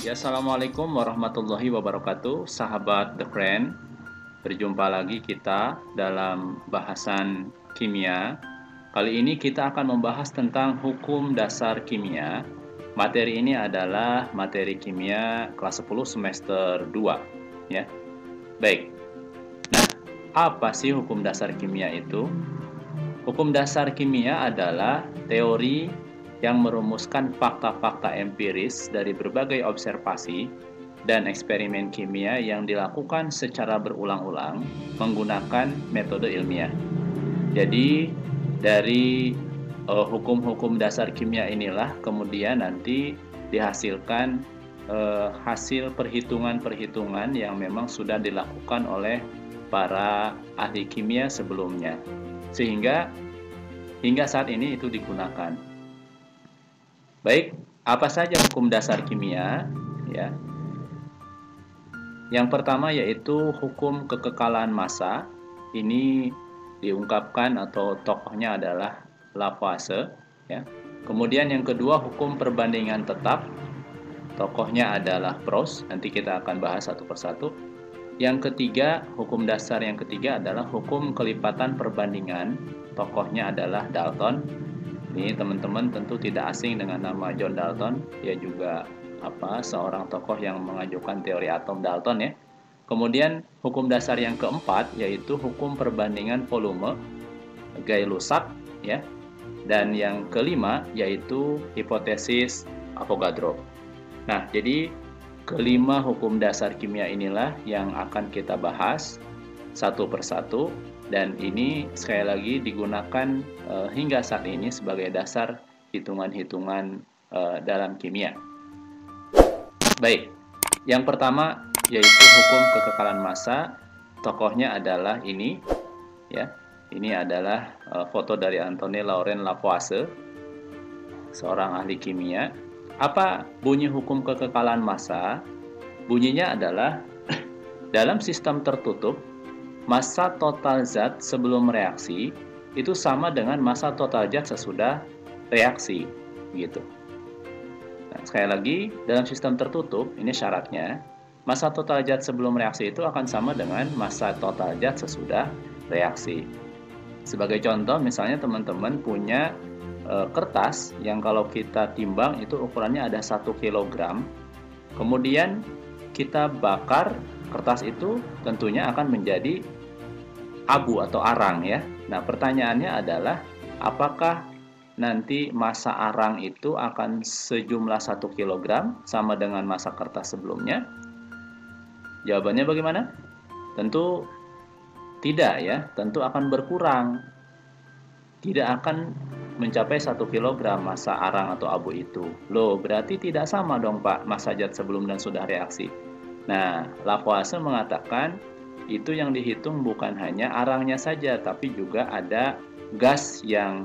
Ya, assalamualaikum warahmatullahi wabarakatuh, sahabat The Friend. Berjumpa lagi kita dalam bahasan kimia. Kali ini kita akan membahas tentang hukum dasar kimia. Materi ini adalah materi kimia kelas 10 semester 2, ya. Baik. Nah, apa sih hukum dasar kimia itu? Hukum dasar kimia adalah teori yang merumuskan fakta-fakta empiris dari berbagai observasi dan eksperimen kimia yang dilakukan secara berulang-ulang menggunakan metode ilmiah. Jadi dari hukum-hukum dasar kimia inilah kemudian nanti dihasilkan hasil perhitungan-perhitungan yang memang sudah dilakukan oleh para ahli kimia sebelumnya, sehingga hingga saat ini itu digunakan. Baik, apa saja hukum dasar kimia? Ya. Yang pertama yaitu hukum kekekalan massa. Ini diungkapkan atau tokohnya adalah Lavoisier. Ya. Kemudian yang kedua hukum perbandingan tetap. Tokohnya adalah Proust. Nanti kita akan bahas satu persatu. Yang ketiga, hukum dasar yang ketiga adalah hukum kelipatan perbandingan. Tokohnya adalah Dalton. Ini teman-teman tentu tidak asing dengan nama John Dalton. Dia juga seorang tokoh yang mengajukan teori atom Dalton, ya. Kemudian hukum dasar yang keempat yaitu hukum perbandingan volume Gay-Lussac, ya. Dan yang kelima yaitu hipotesis Avogadro. Nah, jadi kelima hukum dasar kimia inilah yang akan kita bahas satu persatu. Dan ini sekali lagi digunakan hingga saat ini sebagai dasar hitungan-hitungan dalam kimia. Baik, yang pertama yaitu hukum kekekalan massa. Tokohnya adalah ini, ya. Ini adalah foto dari Antoine Laurent Lavoisier, seorang ahli kimia. Apa bunyi hukum kekekalan massa? Bunyinya adalah dalam sistem tertutup, massa total zat sebelum reaksi itu sama dengan massa total zat sesudah reaksi, gitu. Nah, sekali lagi, dalam sistem tertutup, ini syaratnya, massa total zat sebelum reaksi itu akan sama dengan massa total zat sesudah reaksi. Sebagai contoh, misalnya teman-teman punya kertas yang kalau kita timbang itu ukurannya ada 1 kg. Kemudian kita bakar kertas itu, tentunya akan menjadi abu atau arang, ya. Nah, pertanyaannya adalah apakah nanti massa arang itu akan sejumlah 1 kg sama dengan massa kertas sebelumnya? Jawabannya bagaimana? Tentu tidak, ya. Tentu akan berkurang. Tidak akan mencapai 1 kg massa arang atau abu itu. Loh, berarti tidak sama dong, Pak, massa zat sebelum dan sudah reaksi. Nah, Lavoisier mengatakan itu yang dihitung bukan hanya arangnya saja, tapi juga ada gas yang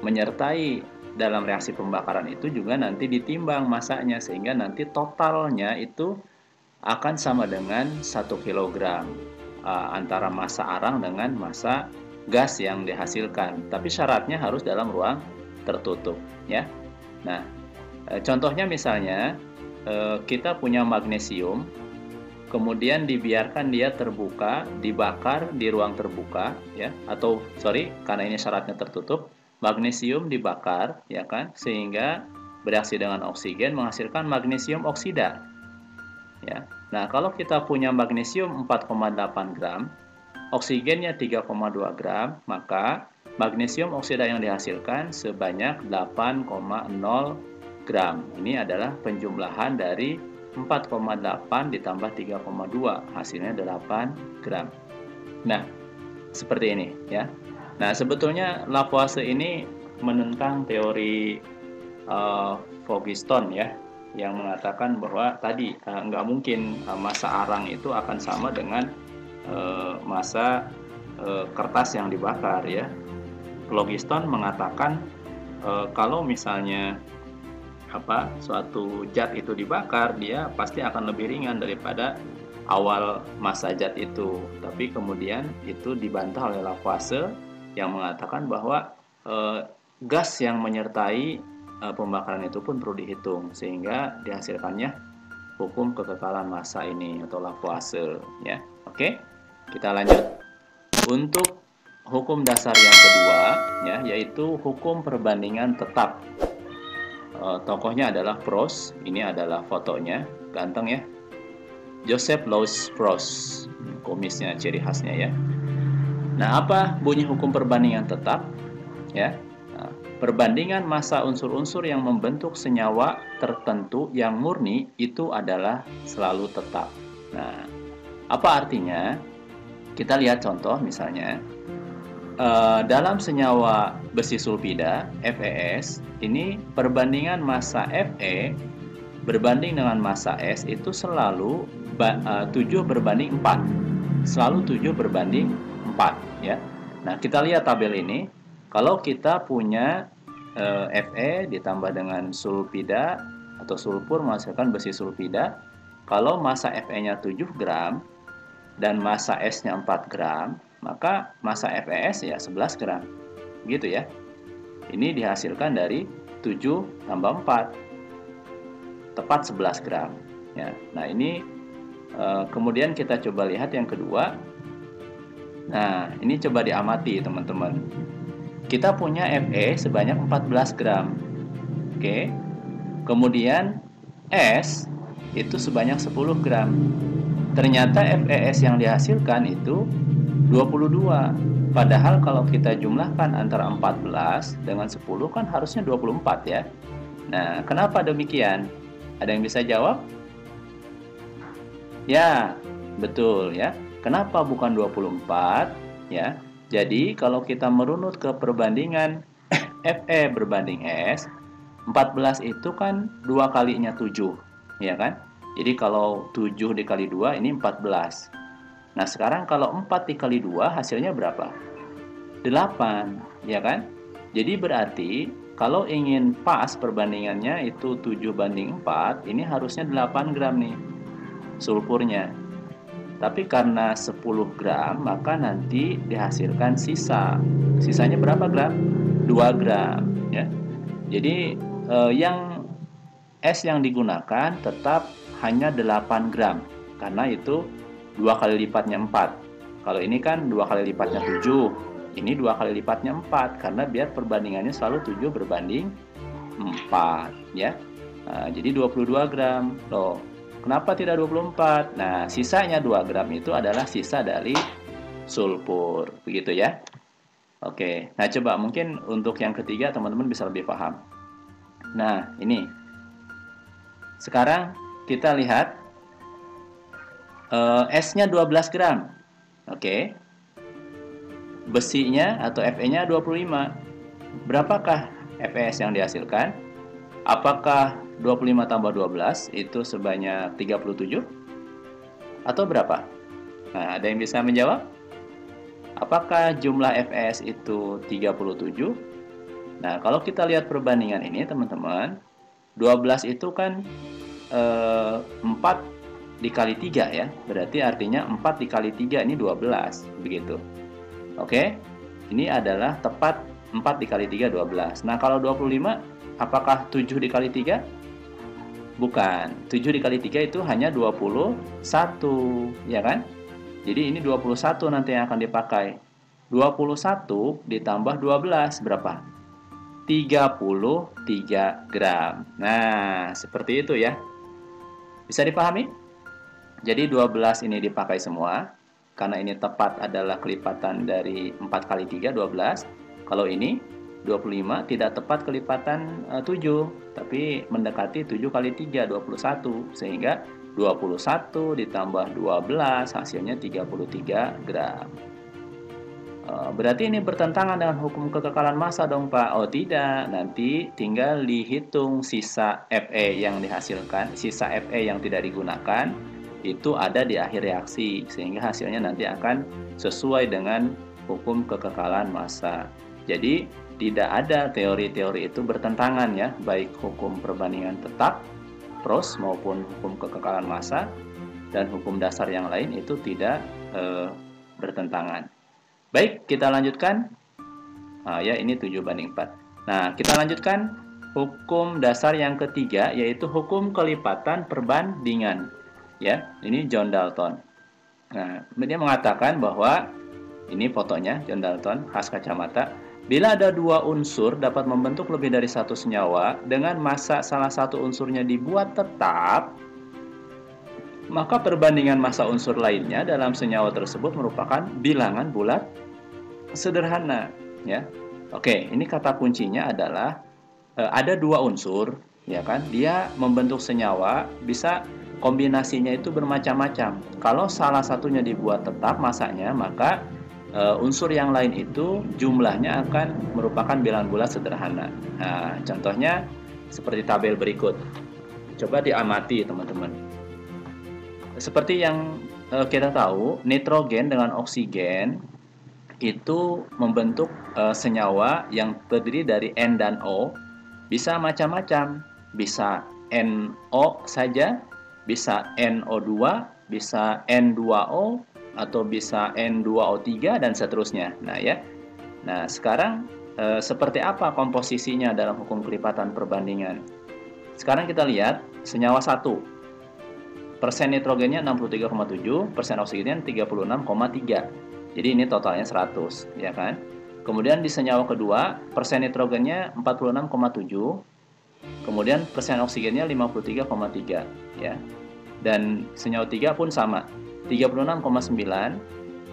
menyertai dalam reaksi pembakaran itu juga nanti ditimbang masanya, sehingga nanti totalnya itu akan sama dengan 1 kg antara massa arang dengan massa gas yang dihasilkan. Tapi syaratnya harus dalam ruang tertutup, ya. Nah, contohnya misalnya kita punya magnesium, kemudian dibiarkan dia terbuka, dibakar di ruang terbuka, ya, atau karena ini syaratnya tertutup, magnesium dibakar, ya kan, sehingga bereaksi dengan oksigen menghasilkan magnesium oksida, ya. Nah, kalau kita punya magnesium 4,8 gram, oksigennya 3,2 gram, maka magnesium oksida yang dihasilkan sebanyak 8,0 gram. Ini adalah penjumlahan dari 4,8 ditambah 3,2, hasilnya 8 gram. Nah, seperti ini, ya. Nah, sebetulnya Lavoisier ini menentang teori phlogiston, ya, yang mengatakan bahwa tadi nggak mungkin massa arang itu akan sama dengan massa kertas yang dibakar, ya. Phlogiston mengatakan kalau misalnya suatu zat itu dibakar, dia pasti akan lebih ringan daripada awal massa zat itu. Tapi kemudian itu dibantah oleh Lavoisier yang mengatakan bahwa gas yang menyertai pembakaran itu pun perlu dihitung sehingga dihasilkannya hukum kekekalan massa ini atau Lavoisier ya. Oke, kita lanjut untuk hukum dasar yang kedua ya, yaitu hukum perbandingan tetap. Tokohnya adalah Proust. Ini adalah fotonya, ganteng ya, Joseph Louis Proust, kumisnya ciri khasnya ya. Nah, apa bunyi hukum perbandingan tetap ya? Perbandingan massa unsur-unsur yang membentuk senyawa tertentu yang murni itu adalah selalu tetap. Nah, apa artinya? Kita lihat contoh misalnya, dalam senyawa besi sulfida FeS, ini perbandingan massa Fe berbanding dengan massa S itu selalu 7 berbanding 4. Selalu 7 berbanding 4 ya. Nah, kita lihat tabel ini. Kalau kita punya Fe ditambah dengan sulfida atau sulfur menghasilkan besi sulfida, kalau massa Fe-nya 7 gram dan massa S-nya 4 gram, maka massa FeS ya 11 gram. Gitu ya. Ini dihasilkan dari 7 tambah 4. Tepat 11 gram. Ya. Nah, ini kemudian kita coba lihat yang kedua. Nah, ini coba diamati teman-teman. Kita punya Fe sebanyak 14 gram. Oke. Kemudian S itu sebanyak 10 gram. Ternyata FeS yang dihasilkan itu 22. Padahal kalau kita jumlahkan antara 14 dengan 10 kan harusnya 24 ya. Nah, kenapa demikian? Ada yang bisa jawab? Ya, betul ya. Kenapa bukan 24 ya? Jadi kalau kita merunut ke perbandingan Fe berbanding S, 14 itu kan 2 kalinya 7, ya kan? Jadi kalau 7 dikali 2 ini 14. Nah sekarang kalau 4 dikali 2 hasilnya berapa? 8, ya kan? Jadi berarti kalau ingin pas perbandingannya itu 7 banding 4, ini harusnya 8 gram nih sulfurnya. Tapi karena 10 gram, maka nanti dihasilkan sisa. Sisanya berapa gram? 2 gram. Ya. Jadi yang S yang digunakan tetap hanya 8 gram. Karena itu 2 kali lipatnya 4. Kalau ini kan 2 kali lipatnya 7. Ini 2 kali lipatnya 4. Karena biar perbandingannya selalu 7 berbanding 4. Ya. Nah, jadi 22 gram. Loh. Kenapa tidak 24? Nah, sisanya 2 gram itu adalah sisa dari sulfur. Begitu ya. Oke. Nah, coba mungkin untuk yang ketiga teman-teman bisa lebih paham. Nah, ini. Sekarang kita lihat S-nya 12 gram. Oke. Besinya atau Fe-nya 25. Berapakah FeS yang dihasilkan? Apakah 25 tambah 12 itu sebanyak 37? Atau berapa? Nah, ada yang bisa menjawab? Apakah jumlah FeS itu 37? Nah, kalau kita lihat perbandingan ini teman-teman, 12 itu kan 4 dikali 3 ya. Berarti artinya 4 dikali 3 ini 12. Begitu. Oke? Ini adalah tepat 4 dikali 3, 12. Nah, kalau 25, apakah 7 dikali 3? Bukan, 7 dikali 3 itu hanya 21, ya kan? Jadi ini 21 nanti yang akan dipakai. 21 ditambah 12, berapa? 33 gram. Nah, seperti itu ya. Bisa dipahami? Jadi 12 ini dipakai semua, karena ini tepat adalah kelipatan dari 4 kali 3, 12. Kalau ini 25 tidak tepat kelipatan 7, tapi mendekati 7 kali 3, 21. Sehingga 21 ditambah 12 hasilnya 33 gram. Berarti ini bertentangan dengan hukum kekekalan massa dong Pak? Oh tidak, nanti tinggal dihitung sisa Fe yang dihasilkan, sisa Fe yang tidak digunakan, itu ada di akhir reaksi. Sehingga hasilnya nanti akan sesuai dengan hukum kekekalan massa. Jadi tidak ada teori-teori itu bertentangan ya, baik hukum perbandingan tetap, Proust maupun hukum kekekalan massa dan hukum dasar yang lain itu tidak bertentangan. Baik, kita lanjutkan. Ya ini 7 banding 4. Nah, kita lanjutkan hukum dasar yang ketiga yaitu hukum kelipatan perbandingan. Ya, ini John Dalton. Nah, dia mengatakan bahwa ini fotonya John Dalton khas kacamata. Bila ada dua unsur dapat membentuk lebih dari satu senyawa dengan massa salah satu unsurnya dibuat tetap, maka perbandingan massa unsur lainnya dalam senyawa tersebut merupakan bilangan bulat sederhana. Ya, oke, ini kata kuncinya adalah ada dua unsur, ya kan? Dia membentuk senyawa, bisa kombinasinya itu bermacam-macam. Kalau salah satunya dibuat tetap massanya, maka unsur yang lain itu jumlahnya akan merupakan bilangan bulat sederhana. Nah, contohnya seperti tabel berikut. Coba diamati teman-teman. Seperti yang kita tahu, nitrogen dengan oksigen itu membentuk senyawa yang terdiri dari N dan O. Bisa macam-macam, bisa NO saja, bisa NO2, bisa N2O, atau bisa N2O3 dan seterusnya. Nah ya. Nah, sekarang seperti apa komposisinya dalam hukum kelipatan perbandingan? Sekarang kita lihat senyawa 1. Persen nitrogennya 63,7, persen oksigennya 36,3. Jadi ini totalnya 100, ya kan? Kemudian di senyawa kedua, persen nitrogennya 46,7, kemudian persen oksigennya 53,3, ya. Dan senyawa 3 pun sama, 36,9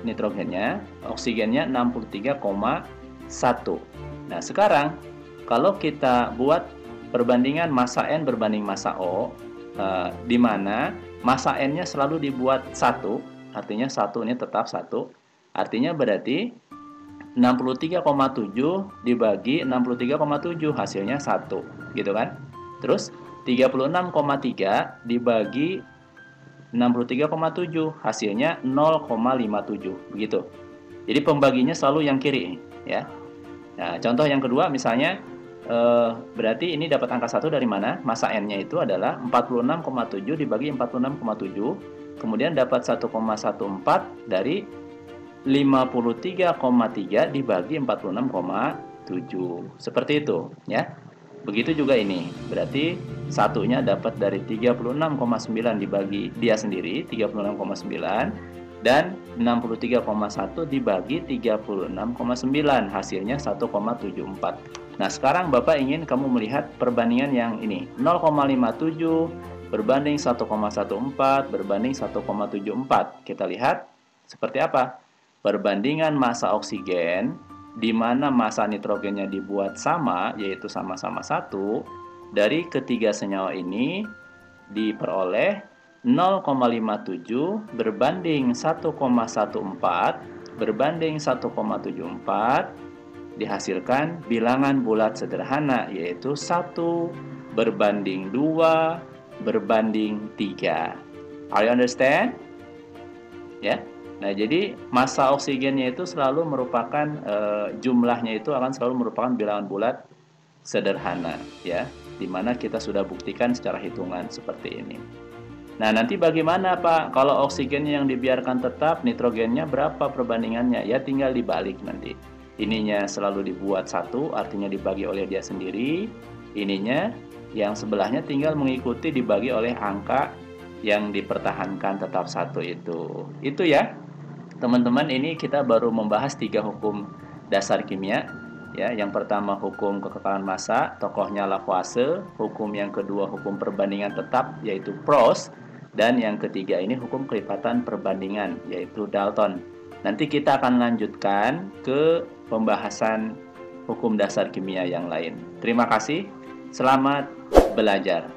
nitrogennya, oksigennya 63,1. Nah, sekarang kalau kita buat perbandingan massa N berbanding massa O, di mana massa N-nya selalu dibuat 1, artinya 1 ini tetap 1, artinya berarti 63,7 dibagi 63,7 hasilnya 1, gitu kan? Terus 36,3 dibagi 63,7 hasilnya 0,57, begitu. Jadi pembaginya selalu yang kiri, ya. Nah, contoh yang kedua misalnya berarti ini dapat angka 1 dari mana? Massa N-nya itu adalah 46,7 dibagi 46,7, kemudian dapat 1,14 dari 53,3 dibagi 46,7. Seperti itu, ya. Begitu juga ini. Berarti satunya dapat dari 36,9 dibagi dia sendiri, 36,9, dan 63,1 dibagi 36,9, hasilnya 1,74. Nah, sekarang Bapak ingin kamu melihat perbandingan yang ini. 0,57 berbanding 1,14 berbanding 1,74. Kita lihat seperti apa? Perbandingan massa oksigen di mana massa nitrogennya dibuat sama, yaitu sama-sama 1, dari ketiga senyawa ini diperoleh 0,57 berbanding 1,14 berbanding 1,74, dihasilkan bilangan bulat sederhana, yaitu 1 berbanding 2 berbanding 3. Are you understand? Ya. Nah, jadi massa oksigennya itu selalu merupakan jumlahnya itu akan selalu merupakan bilangan bulat sederhana, ya, dimana kita sudah buktikan secara hitungan seperti ini. Nah, nanti bagaimana Pak kalau oksigennya yang dibiarkan tetap, nitrogennya berapa perbandingannya? Ya tinggal dibalik nanti. Ininya selalu dibuat 1, artinya dibagi oleh dia sendiri. Ininya yang sebelahnya tinggal mengikuti dibagi oleh angka yang dipertahankan tetap 1 itu. Itu ya. Teman-teman, ini kita baru membahas 3 hukum dasar kimia. Ya, yang pertama hukum kekekalan massa, tokohnya Lavoisier. Hukum yang kedua hukum perbandingan tetap, yaitu Proust. Dan yang ketiga ini hukum kelipatan perbandingan, yaitu Dalton. Nanti kita akan lanjutkan ke pembahasan hukum dasar kimia yang lain. Terima kasih, selamat belajar.